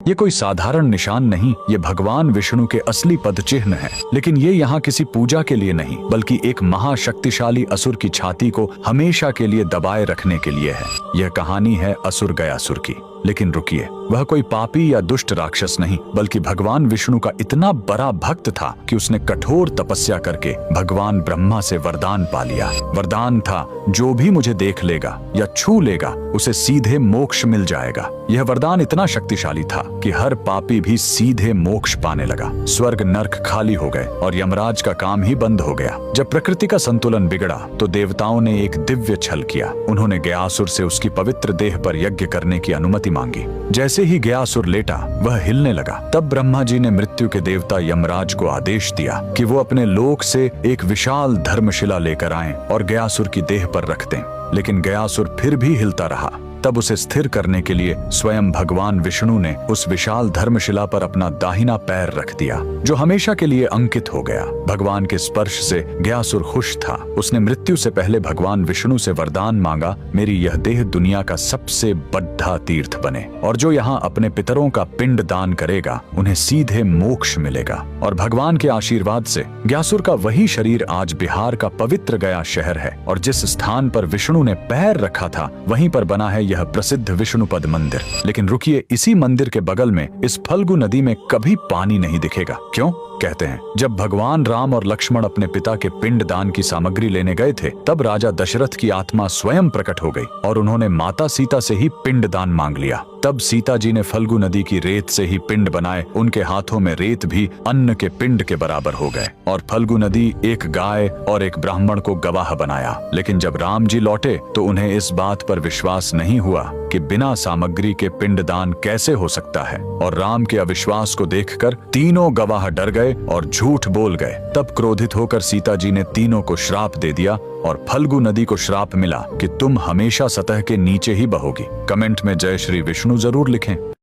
ये कोई साधारण निशान नहीं, ये भगवान विष्णु के असली पद चिन्ह है। लेकिन ये यहाँ किसी पूजा के लिए नहीं, बल्कि एक महाशक्तिशाली असुर की छाती को हमेशा के लिए दबाए रखने के लिए है। यह कहानी है असुर गयासुर की। लेकिन रुकिए, वह कोई पापी या दुष्ट राक्षस नहीं, बल्कि भगवान विष्णु का इतना बड़ा भक्त था कि उसने कठोर तपस्या करके भगवान ब्रह्मा से वरदान पा लिया। वरदान था, जो भी मुझे देख लेगा या छू लेगा उसे सीधे मोक्ष मिल जाएगा। यह वरदान इतना शक्तिशाली था कि हर पापी भी सीधे मोक्ष पाने लगा। स्वर्ग नर्क खाली हो गए और यमराज का काम ही बंद हो गया। जब प्रकृति का संतुलन बिगड़ा तो देवताओं ने एक दिव्य छल किया। उन्होंने गयासुर से उसकी पवित्र देह पर यज्ञ करने की अनुमति मांगी। जैसे ही गयासुर लेटा, वह हिलने लगा। तब ब्रह्मा जी ने मृत्यु के देवता यमराज को आदेश दिया कि वो अपने लोक से एक विशाल धर्मशिला लेकर आएं और गयासुर की देह पर रख दें। लेकिन गयासुर फिर भी हिलता रहा। तब उसे स्थिर करने के लिए स्वयं भगवान विष्णु ने उस विशाल धर्मशिला पर अपना दाहिना पैर रख दिया, जो हमेशा के लिए अंकित हो गया। भगवान के स्पर्श से गयासुर खुश था। उसने मृत्यु से पहले भगवान विष्णु से वरदान मांगा, मेरी यह देह दुनिया का सबसे बड़ा तीर्थ बने, और जो यहाँ अपने पितरों का पिंड दान करेगा उन्हें सीधे मोक्ष मिलेगा। और भगवान के आशीर्वाद से गयासुर का वही शरीर आज बिहार का पवित्र गया शहर है, और जिस स्थान पर विष्णु ने पैर रखा था वहीं पर बना है यह प्रसिद्ध विष्णुपद मंदिर। लेकिन रुकिए, इसी मंदिर के बगल में इस फल्गु नदी में कभी पानी नहीं दिखेगा। क्यों? कहते हैं, जब भगवान राम और लक्ष्मण अपने पिता के पिंड दान की सामग्री लेने गए थे, तब राजा दशरथ की आत्मा स्वयं प्रकट हो गई और उन्होंने माता सीता से ही पिंड दान मांग लिया। तब सीता जी ने फल्गु नदी की रेत से ही पिंड बनाए। उनके हाथों में रेत भी अन्न के पिंड के बराबर हो गए, और फल्गु नदी एक गाय और एक ब्राह्मण को गवाह बनाया। लेकिन जब राम जी लौटे तो उन्हें इस बात पर विश्वास नहीं हुआ कि बिना सामग्री के पिंड दान कैसे हो सकता है, और राम के अविश्वास को देखकर तीनों गवाह डर गए और झूठ बोल गए। तब क्रोधित होकर सीता जी ने तीनों को श्राप दे दिया, और फल्गु नदी को श्राप मिला कि तुम हमेशा सतह के नीचे ही बहोगी। कमेंट में जय श्री विष्णु जरूर लिखें।